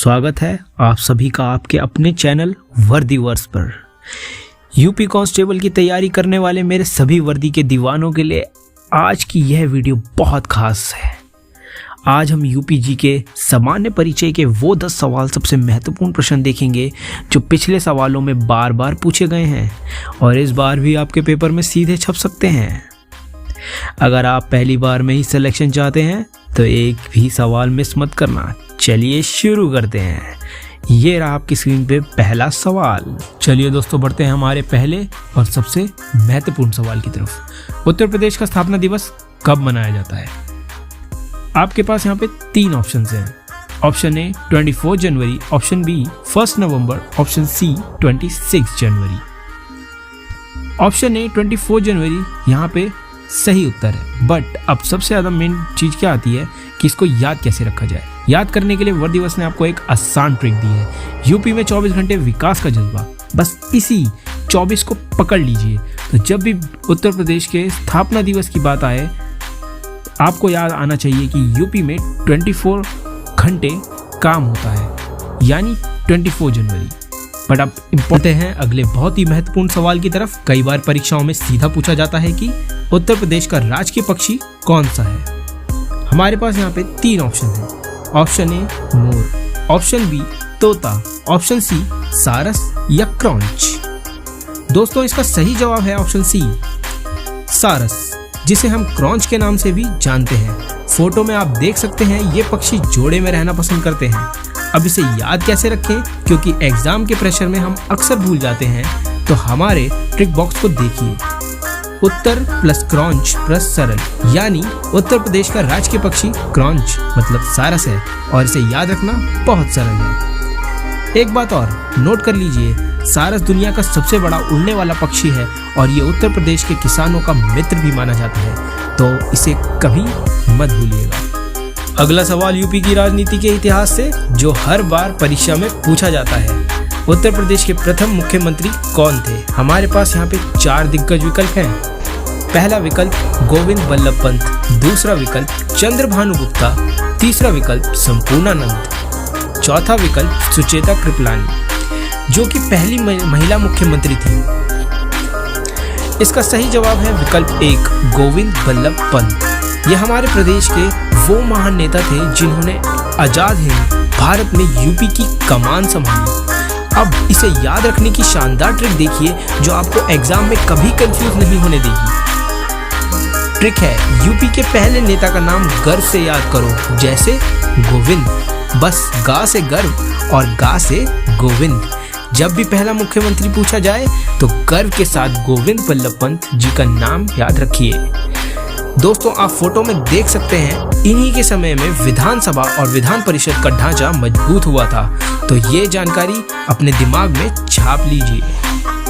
स्वागत है आप सभी का आपके अपने चैनल वर्दीवर्स पर। यूपी कांस्टेबल की तैयारी करने वाले मेरे सभी वर्दी के दीवानों के लिए आज की यह वीडियो बहुत खास है। आज हम यूपीजी के सामान्य परिचय के वो 10 सवाल सबसे महत्वपूर्ण प्रश्न देखेंगे जो पिछले सवालों में बार बार पूछे गए हैं और इस बार भी आपके पेपर में सीधे छप सकते हैं। अगर आप पहली बार में ही सिलेक्शन चाहते हैं तो एक भी सवाल मिस मत करना। चलिए शुरू करते हैं। ये रहा आपकी स्क्रीन पे पहला सवाल। चलिए दोस्तों बढ़ते हैं हमारे पहले और सबसे महत्वपूर्ण सवाल की तरफ। उत्तर प्रदेश का स्थापना दिवस कब मनाया जाता है? आपके पास यहाँ पे 3 ऑप्शंस हैं। ऑप्शन ए 24 जनवरी, ऑप्शन बी 1 नवंबर, ऑप्शन सी 26 जनवरी। ऑप्शन ए 24 जनवरी यहाँ पे सही उत्तर है, बट अब सबसे ज़्यादा मेन चीज़ क्या आती है कि इसको याद कैसे रखा जाए। याद करने के लिए वर्दीवर्स ने आपको एक आसान ट्रिक दी है। यूपी में 24 घंटे विकास का जज्बा, बस इसी 24 को पकड़ लीजिए। तो जब भी उत्तर प्रदेश के स्थापना दिवस की बात आए आपको याद आना चाहिए कि यूपी में 24 घंटे काम होता है, यानी 24 जनवरी। बट अब इम्पोर्टेंट हैं अगले बहुत ही महत्वपूर्ण सवाल की तरफ। कई बार परीक्षाओं में सीधा पूछा जाता है कि उत्तर प्रदेश का राजकीय पक्षी कौन सा है। हमारे पास यहाँ पे 3 ऑप्शन हैं। ऑप्शन ए मोर, ऑप्शन बी तोता, ऑप्शन सी सारस या क्रॉन्च। दोस्तों इसका सही जवाब है ऑप्शन सी सारस, जिसे हम क्रॉन्च के नाम से भी जानते हैं। फोटो में आप देख सकते हैं ये पक्षी जोड़े में रहना पसंद करते हैं। अब इसे याद कैसे रखें, क्योंकि एग्जाम के प्रेशर में हम अक्सर भूल जाते हैं, तो हमारे ट्रिक बॉक्स को देखिए। उत्तर प्लस क्रॉन्च प्लस सरल, यानी उत्तर प्रदेश का राजकीय पक्षी क्रॉन्च मतलब सारस है और इसे याद रखना बहुत सरल है। एक बात और नोट कर लीजिए, सारस दुनिया का सबसे बड़ा उड़ने वाला पक्षी है और ये उत्तर प्रदेश के किसानों का मित्र भी माना जाता है, तो इसे कभी मत भूलिएगा। अगला सवाल यूपी की राजनीति के इतिहास से जो हर बार परीक्षा में पूछा जाता है। उत्तर प्रदेश के प्रथम मुख्यमंत्री कौन थे? हमारे पास यहाँ पे 4 दिग्गज विकल्प हैं। पहला विकल्प गोविंद बल्लभ पंत, दूसरा विकल्प चंद्रभानु गुप्ता, तीसरा विकल्प संपूर्णानंद, चौथा विकल्प सुचेता कृपलानी, जो कि पहली महिला मुख्यमंत्री थी। इसका सही जवाब है विकल्प 1 गोविंद बल्लभ पंत। ये हमारे प्रदेश के वो महान नेता थे जिन्होंने आजाद हिंद भारत में यूपी की कमान संभाली। अब इसे याद रखने की शानदार ट्रिक देखिए जो आपको एग्जाम में कभी कंफ्यूज नहीं होने देगी। ट्रिक है यूपी के पहले नेता का नाम गर्व से याद करो, जैसे गोविंद, बस गा से गर्व और गा से गोविंद। जब भी पहला मुख्यमंत्री पूछा जाए तो गर्व के साथ गोविंद बल्लभ पंत जी का नाम याद रखिए। दोस्तों आप फोटो में देख सकते हैं इन्हीं के समय में विधानसभा और विधान परिषद का ढांचा मजबूत हुआ था, तो ये जानकारी अपने दिमाग में छाप लीजिए।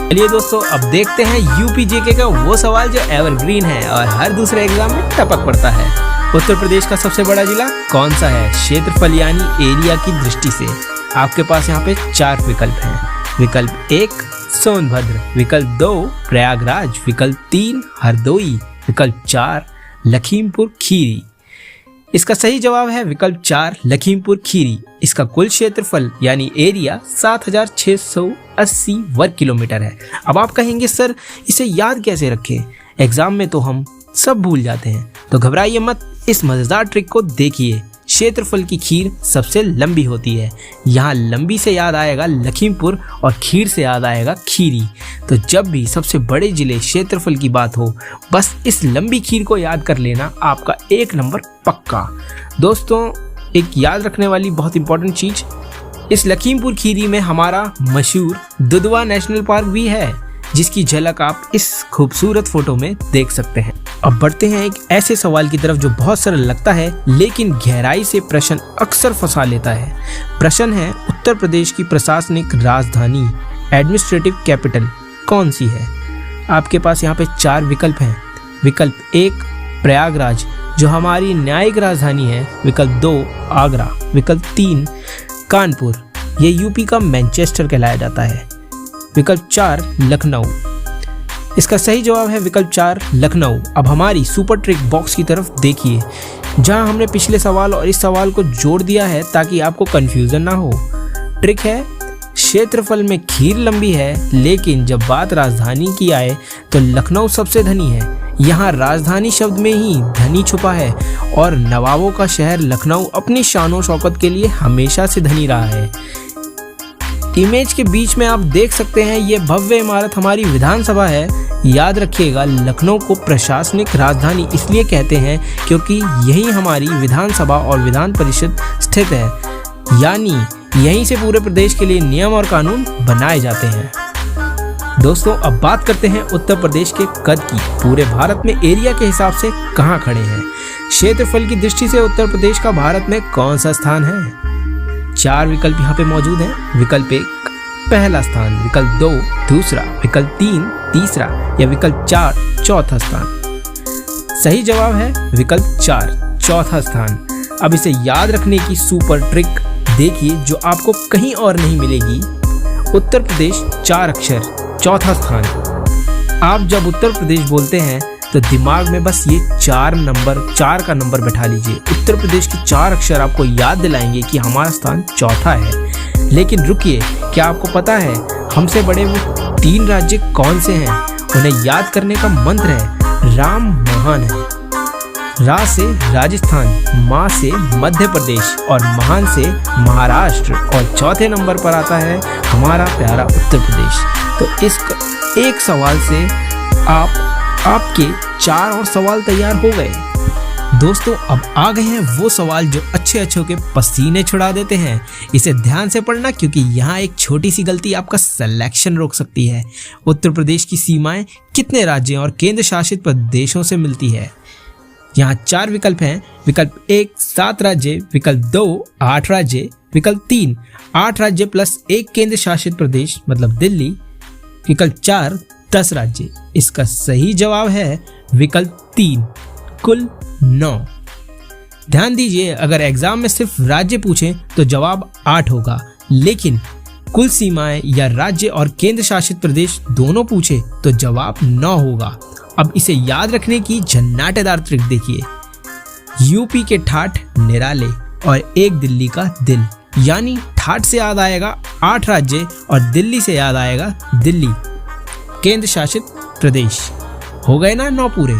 चलिए दोस्तों अब देखते हैं यूपी जीके का वो सवाल जो एवरग्रीन है और हर दूसरे एग्जाम में टपक पड़ता है। उत्तर प्रदेश का सबसे बड़ा जिला कौन सा है क्षेत्रफल यानी एरिया की दृष्टि से? आपके पास यहाँ पे 4 विकल्प हैं। विकल्प 1 सोनभद्र, विकल्प 2 प्रयागराज, विकल्प 3 हरदोई, विकल्प 4 लखीमपुर खीरी। इसका सही जवाब है विकल्प 4 लखीमपुर खीरी। इसका कुल क्षेत्रफल यानी एरिया 7680 वर्ग किलोमीटर है। अब आप कहेंगे सर इसे याद कैसे रखें, एग्जाम में तो हम सब भूल जाते हैं। तो घबराइए मत, इस मजेदार ट्रिक को देखिए। क्षेत्रफल की खीर सबसे लंबी होती है। यहाँ लंबी से याद आएगा लखीमपुर और खीर से याद आएगा खीरी। तो जब भी सबसे बड़े जिले क्षेत्रफल की बात हो बस इस लंबी खीर को याद कर लेना, आपका 1 नंबर पक्का। दोस्तों एक याद रखने वाली बहुत इंपॉर्टेंट चीज, इस लखीमपुर खीरी में हमारा मशहूर दुधवा नेशनल पार्क भी है, जिसकी झलक आप इस खूबसूरत फोटो में देख सकते हैं। अब बढ़ते हैं एक ऐसे सवाल की तरफ जो बहुत सरल लगता है लेकिन गहराई से प्रश्न अक्सर फंसा लेता है। प्रश्न है उत्तर प्रदेश की प्रशासनिक राजधानी एडमिनिस्ट्रेटिव कैपिटल कौन सी है? आपके पास यहाँ पे 4 विकल्प हैं। विकल्प 1 प्रयागराज जो हमारी न्यायिक राजधानी है, विकल्प 2 आगरा, विकल्प 3 कानपुर, ये यूपी का मैनचेस्टर कहलाया जाता है, विकल्प 4 लखनऊ। इसका सही जवाब है विकल्प 4 लखनऊ। अब हमारी सुपर ट्रिक बॉक्स की तरफ देखिए। जहां हमने पिछले सवाल और इस सवाल को जोड़ दिया है ताकि आपको कंफ्यूजन ना हो। ट्रिक है, क्षेत्रफल में खीर लंबी है, लेकिन जब बात राजधानी की आए तो लखनऊ सबसे धनी है। यहाँ राजधानी शब्द में ही धनी छुपा है और नवाबों का शहर लखनऊ अपनी शानो शौकत के लिए हमेशा से धनी रहा है। इमेज के बीच में आप देख सकते हैं ये भव्य इमारत हमारी विधानसभा है। याद रखिएगा, लखनऊ को प्रशासनिक राजधानी इसलिए कहते हैं क्योंकि यही हमारी विधानसभा और विधान परिषद स्थित है, यानी यहीं से पूरे प्रदेश के लिए नियम और कानून बनाए जाते हैं। दोस्तों, अब बात करते हैं उत्तर प्रदेश के कद की। पूरे भारत में एरिया के हिसाब से कहाँ खड़े हैं? क्षेत्रफल की दृष्टि से उत्तर प्रदेश का भारत में कौन सा स्थान है? 4 विकल्प यहाँ पे मौजूद हैं। विकल्प 1 पहला स्थान, विकल्प 2 दूसरा, विकल्प 3 तीसरा या विकल्प 4 चौथा स्थान। सही जवाब है विकल्प 4 चौथा स्थान। अब इसे याद रखने की सुपर ट्रिक देखिए जो आपको कहीं और नहीं मिलेगी। उत्तर प्रदेश 4 अक्षर, चौथा स्थान। आप जब उत्तर प्रदेश बोलते हैं तो दिमाग में बस ये 4 का नंबर बैठा लीजिए। उत्तर प्रदेश के 4 अक्षर आपको याद दिलाएंगे कि हमारा स्थान चौथा है। लेकिन रुकिए, क्या आपको पता है हमसे बड़े वो 3 राज्य कौन से हैं? उन्हें याद करने का मंत्र है राम महान है। रा से राजस्थान, माँ से मध्य प्रदेश और महान से महाराष्ट्र और चौथे नंबर पर आता है हमारा प्यारा उत्तर प्रदेश। तो इस एक सवाल से आपके 4 और सवाल तैयार हो गए। दोस्तों, अब आ गए हैं वो सवाल जो अच्छे के पसीने छुड़ा देते हैं। इसे ध्यान से पढ़ना क्योंकि यहाँ एक छोटी सी गलती आपका सिलेक्शन रोक सकती है। उत्तर प्रदेश की सीमाएं कितने राज्यों और केंद्र शासित प्रदेशों से मिलती है? यहाँ 4 विकल्प हैं। विकल्प 1 7 राज्य, विकल्प 2 8 राज्य, विकल्प 3 8 राज्य प्लस 1 केंद्र शासित प्रदेश मतलब दिल्ली, विकल्प 4 10 राज्य। इसका सही जवाब है विकल्प 3 कुल 9। ध्यान दीजिए, अगर एग्जाम में सिर्फ राज्य पूछें तो जवाब 8 होगा, लेकिन कुल सीमाएं या राज्य और केंद्र शासित प्रदेश दोनों पूछे तो जवाब 9 होगा। अब इसे याद रखने की झन्नाटेदार ट्रिक देखिए। यूपी के ठाठ निराले और एक दिल्ली का दिल, यानी ठाठ से याद आएगा 8 राज्य और दिल्ली से याद आएगा दिल्ली केंद्र शासित प्रदेश। हो गए ना 9 पूरे।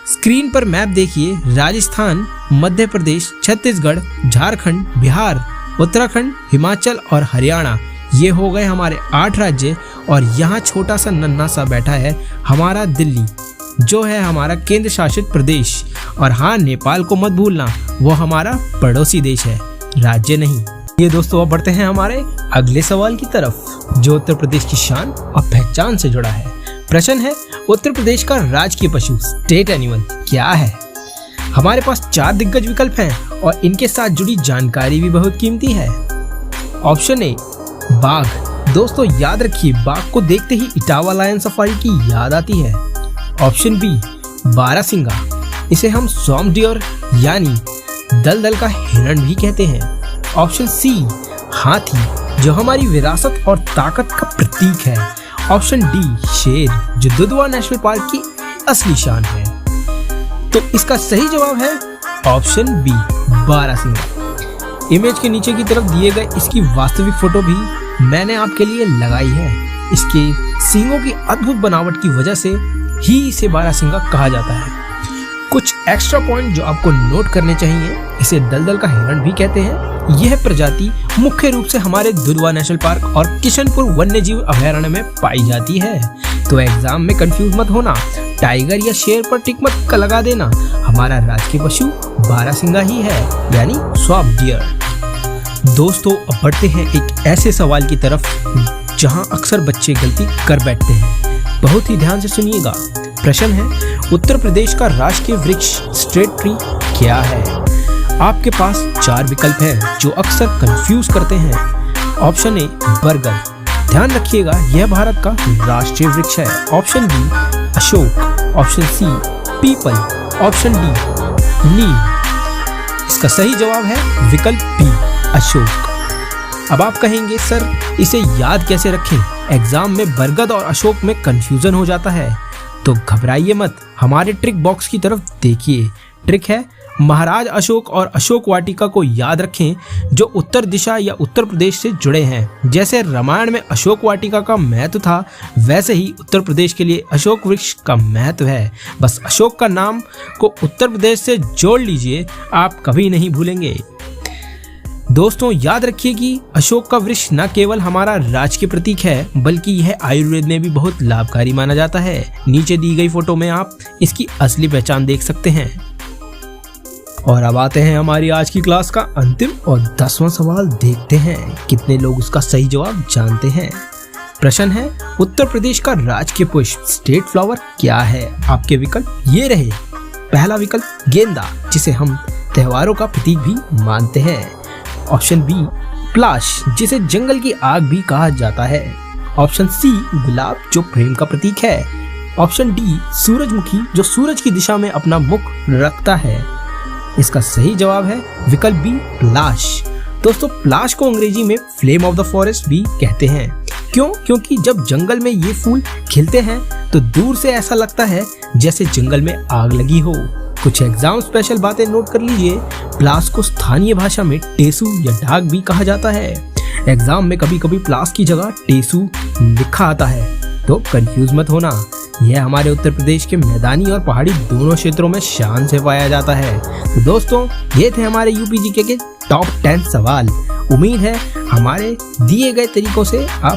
स्क्रीन पर मैप देखिए। राजस्थान, मध्य प्रदेश, छत्तीसगढ़, झारखंड, बिहार, उत्तराखंड, हिमाचल और हरियाणा, ये हो गए हमारे 8 राज्य। और यहाँ छोटा सा नन्हा सा बैठा है हमारा दिल्ली, जो है हमारा केंद्र शासित प्रदेश। और हाँ, नेपाल को मत भूलना, वो हमारा पड़ोसी देश है, राज्य नहीं। ये दोस्तों, अब बढ़ते हैं हमारे अगले सवाल की तरफ जो उत्तर प्रदेश की शान और पहचान से जुड़ा है। प्रश्न है, उत्तर प्रदेश का राजकीय पशु स्टेट एनिमल क्या है? हमारे पास 4 दिग्गज विकल्प हैं और इनके साथ जुड़ी जानकारी भी बहुत कीमती है। ऑप्शन ए बाघ। दोस्तों, याद रखिए, बाघ को देखते ही इटावा लायन सफारी की याद आती है। ऑप्शन बी बारहसिंगा, इसे हम स्वैम्प डियर यानी दलदल का हिरण भी कहते हैं। ऑप्शन सी हाथी, जो हमारी विरासत और ताकत का प्रतीक है। ऑप्शन डी शेर, जो दुधवा नेशनल पार्क की असली शान है। तो इसका सही जवाब है ऑप्शन बी बारहसिंगा। इमेज के नीचे की तरफ दिए गए इसकी वास्तविक फोटो भी मैंने आपके लिए लगाई है। इसके सींगों की अद्भुत बनावट की वजह से ही इसे बारहसिंगा कहा जाता है। कुछ एक्स्ट्रा पॉइंट जो आपको नोट करने चाहिए, इसे दलदल का हिरण भी कहते हैं। यह प्रजाति मुख्य रूप से हमारे दुधवा नेशनल पार्क और किशनपुर वन्यजीव अभयारण्य में पाई जाती है। तो एग्जाम में कंफ्यूज मत होना, टाइगर या शेर पर टिक मत लगा देना। हमारा राजकीय पशु बारहसिंगा ही है, यानी स्वैम्प डियर। दोस्तों, अब बढ़ते हैं एक ऐसे सवाल की तरफ जहां अक्सर बच्चे गलती कर बैठते हैं। बहुत ही ध्यान से सुनिएगा। प्रश्न है, उत्तर प्रदेश का राष्ट्रीय वृक्ष स्टेट ट्री क्या है? आपके पास 4 विकल्प हैं जो अक्सर कंफ्यूज करते हैं। ऑप्शन ए बरगद, ध्यान रखिएगा यह भारत का राष्ट्रीय वृक्ष है। ऑप्शन बी अशोक, ऑप्शन सी पीपल, ऑप्शन डी नीम। इसका सही जवाब है विकल्प बी अशोक। अब आप कहेंगे सर इसे याद कैसे रखें, एग्जाम में बरगद और अशोक में कंफ्यूजन हो जाता है। तो घबराइए मत, हमारे ट्रिक बॉक्स की तरफ देखिए। ट्रिक है, महाराज अशोक और अशोक वाटिका को याद रखें जो उत्तर दिशा या उत्तर प्रदेश से जुड़े हैं। जैसे रामायण में अशोक वाटिका का महत्व था, वैसे ही उत्तर प्रदेश के लिए अशोक वृक्ष का महत्व है। बस अशोक का नाम को उत्तर प्रदेश से जोड़ लीजिए, आप कभी नहीं भूलेंगे। दोस्तों याद रखिए कि अशोक का वृक्ष न केवल हमारा राज के प्रतीक है, बल्कि यह आयुर्वेद में भी बहुत लाभकारी माना जाता है। नीचे दी गई फोटो में आप इसकी असली पहचान देख सकते हैं। और अब आते हैं हमारी आज की क्लास का अंतिम और 10वां सवाल। देखते हैं कितने लोग उसका सही जवाब जानते हैं। प्रश्न है, उत्तर प्रदेश का राजकीय पुष्प स्टेट फ्लावर क्या है? आपके विकल्प ये रहे। पहला विकल्प गेंदा, जिसे हम त्योहारों का प्रतीक भी मानते हैं। ऑप्शन बी पलाश, जिसे जंगल की आग भी कहा जाता है। ऑप्शन सी गुलाब, जो प्रेम का प्रतीक है। ऑप्शन डी सूरजमुखी, जो सूरज की दिशा में अपना मुख रखता है। इसका सही जवाब है विकल्प बी पलाश। दोस्तों पलाश को अंग्रेजी में फ्लेम ऑफ द फॉरेस्ट भी कहते हैं। क्यों? क्योंकि जब जंगल में ये फूल खिलते हैं तो दूर से ऐसा लगता है जैसे जंगल में आग लगी हो। कुछ एग्जाम स्पेशल बातें नोट कर लीजिए। प्लास को स्थानीय भाषा में टेसू या ढाक भी कहा जाता है। एग्जाम में कभी कभी प्लास की जगह टेसू लिखा आता है, तो कंफ्यूज मत होना। यह हमारे उत्तर प्रदेश के मैदानी और पहाड़ी दोनों क्षेत्रों में शान से पाया जाता है। तो दोस्तों ये थे हमारे यूपीजीके के टॉप 10 सवाल। उम्मीद है हमारे दिए गए तरीकों से आप